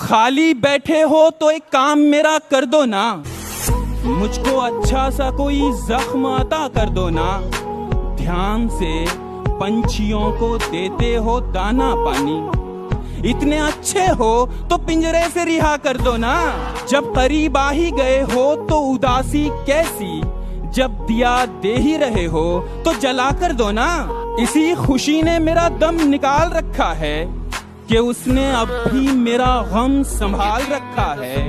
खाली बैठे हो तो एक काम मेरा कर दो ना, मुझको अच्छा सा कोई जख्म अता कर दो ना। ध्यान से पंछियों को देते हो दाना पानी, इतने अच्छे हो तो पिंजरे से रिहा कर दो ना। जब करीब आ ही गए हो तो उदासी कैसी, जब दिया दे ही रहे हो तो जला कर दो ना। इसी खुशी ने मेरा दम निकाल रखा है कि उसने अब भी मेरा गम संभाल रखा है।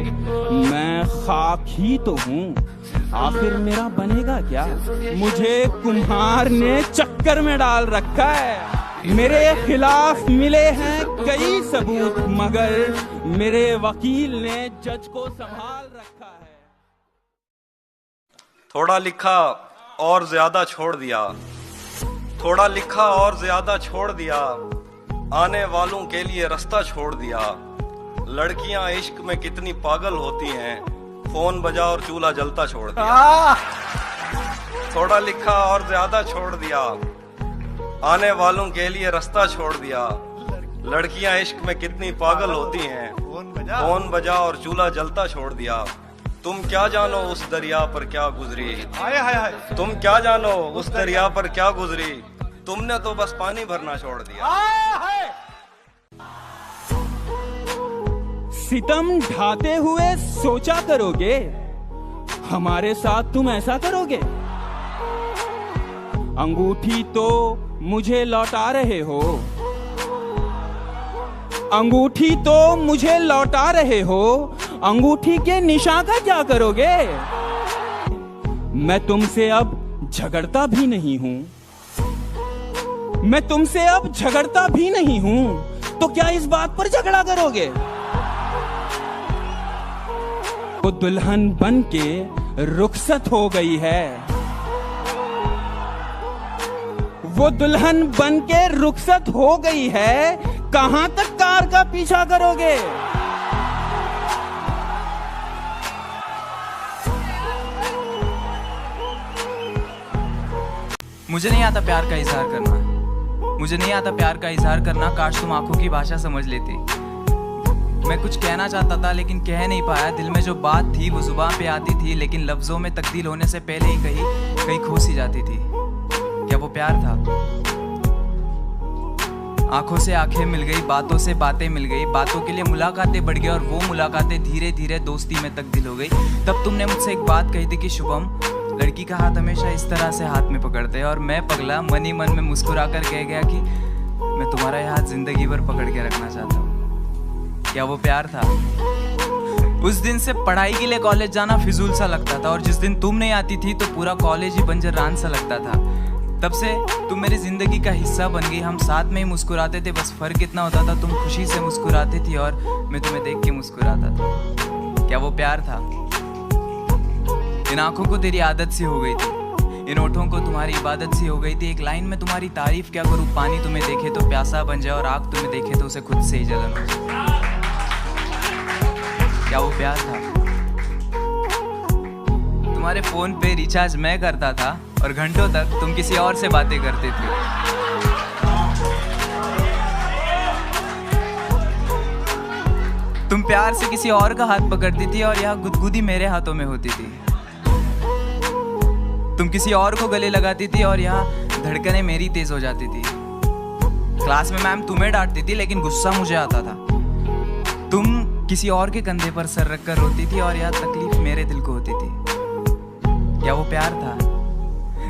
मैं खाक ही तो हूँ, आखिर मेरा बनेगा क्या। मुझे कुम्हार ने चक्कर में डाल रखा है। मेरे खिलाफ मिले हैं कई सबूत, मगर मेरे वकील ने जज को संभाल रखा है। थोड़ा लिखा और ज्यादा छोड़ दिया, थोड़ा लिखा और ज्यादा छोड़ दिया, आने वालों के लिए रास्ता छोड़ दिया। लड़कियां इश्क में कितनी पागल होती हैं, फोन बजा और चूल्हा जलता छोड़ दिया। थोड़ा लिखा और ज्यादा छोड़ दिया, आने वालों के लिए रास्ता छोड़ दिया। लड़कियां इश्क में कितनी पागल होती हैं, फोन बजा और चूल्हा जलता छोड़ दिया। तुम क्या जानो उस दरिया पर क्या गुजरी, तुम क्या जानो उस दरिया पर क्या गुजरी, तुमने तो बस पानी भरना छोड़ दिया। सितम ढाते हुए सोचा करोगे, हमारे साथ तुम ऐसा करोगे। अंगूठी तो मुझे लौटा रहे हो, अंगूठी तो मुझे लौटा रहे हो, अंगूठी के निशान का क्या करोगे। मैं तुमसे अब झगड़ता भी नहीं हूं, मैं तुमसे अब झगड़ता भी नहीं हूं, तो क्या इस बात पर झगड़ा करोगे। वो दुल्हन बन के रुखसत हो गई है, वो दुल्हन बन के रुखसत हो गई है, कहां तक कार का पीछा करोगे। मुझे नहीं आता प्यार का इजहार करना, मुझे नहीं आता प्यार का इजहार करना। काश तुम आंखों की भाषा समझ लेती। मैं कुछ कहना चाहता था लेकिन कह नहीं पाया। दिल में जो बात थी वो जुबान पे आती थी, लेकिन लफ्जों में तब्दील होने से पहले ही कहीं खो सी जाती थी। क्या वो प्यार था। आंखों से आंखें मिल गई, बातों से बातें मिल गई, बातों के लिए मुलाकातें बढ़ गई और वो मुलाकातें धीरे धीरे दोस्ती में तब्दील हो गई। तब तुमने मुझसे एक बात कही थी कि शुभम, लड़की का हाथ हमेशा इस तरह से हाथ में पकड़ते हैं। और मैं पगला मन ही मन में मुस्कुरा कर कह गया कि मैं तुम्हारा यह हाथ जिंदगी भर पकड़ के रखना चाहता हूँ। क्या वो प्यार था। उस दिन से पढ़ाई के लिए कॉलेज जाना फिजूल सा लगता था, और जिस दिन तुम नहीं आती थी तो पूरा कॉलेज ही बंजर रान सा लगता था। तब से तुम मेरी जिंदगी का हिस्सा बन गई। हम साथ में ही मुस्कुराते थे, बस फर्क इतना होता था तुम खुशी से मुस्कुराती थी और मैं तुम्हें देख के मुस्कुराता था। क्या वो प्यार था। इन आंखों को तेरी आदत सी हो गई थी, इन होठों को तुम्हारी इबादत सी हो गई थी। एक लाइन में तुम्हारी तारीफ क्या करूँ। पानी तुम्हें देखे तो प्यासा बन जाए और आग तुम्हें देखे तो उसे खुद से ही जलन हो जाए। क्या वो प्यार था। तुम्हारे फोन पे रिचार्ज मैं करता था और घंटों तक तुम किसी और से बातें करते थे। तुम प्यार से किसी और का हाथ पकड़ती थी और यह गुदगुदी मेरे हाथों में होती थी। तुम किसी और को गले लगाती थी और यहाँ धड़कनें मेरी तेज हो जाती थी। क्लास में मैम तुम्हें डांटती थी लेकिन गुस्सा मुझे आता था। तुम किसी और के कंधे पर सर रखकर रोती थी और यह तकलीफ मेरे दिल को होती थी। क्या वो प्यार था।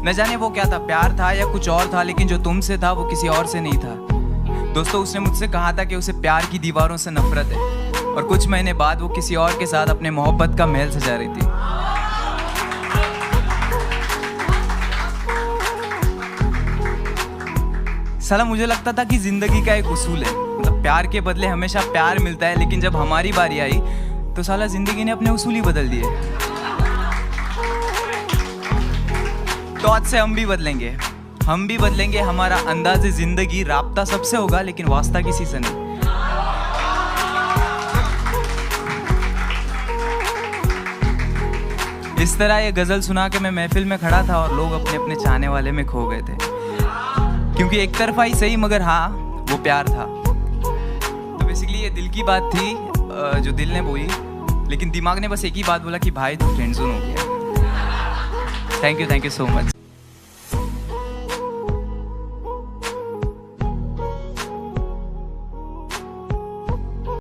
न जाने वो क्या था, प्यार था या कुछ और था, लेकिन जो तुमसे था वो किसी और से नहीं था। दोस्तों, उसने मुझसे कहा था कि उसे प्यार की दीवारों से नफरत है, और कुछ महीने बाद वो किसी और के साथ अपने मोहब्बत का महल सजा रही थी। साला मुझे लगता था कि जिंदगी का एक उसूल है, मतलब प्यार के बदले हमेशा प्यार मिलता है, लेकिन जब हमारी बारी आई तो साला जिंदगी ने अपने उसूल ही बदल दिए। तो आज से हम भी बदलेंगे, हम भी बदलेंगे। हमारा अंदाज़े जिंदगी, राब्ता सबसे होगा लेकिन वास्ता किसी से नहीं। इस तरह ये गजल सुना के मैं महफिल में खड़ा था और लोग अपने अपने चाहने वाले में खो गए थे, क्योंकि एक तरफा ही सही मगर हाँ वो प्यार था। तो बेसिकली ये दिल की बात थी। जो दिल ने बोली, लेकिन दिमाग ने बस एक ही बात बोला कि भाई तू फ्रेंड जोन हो गया। Thank you so much.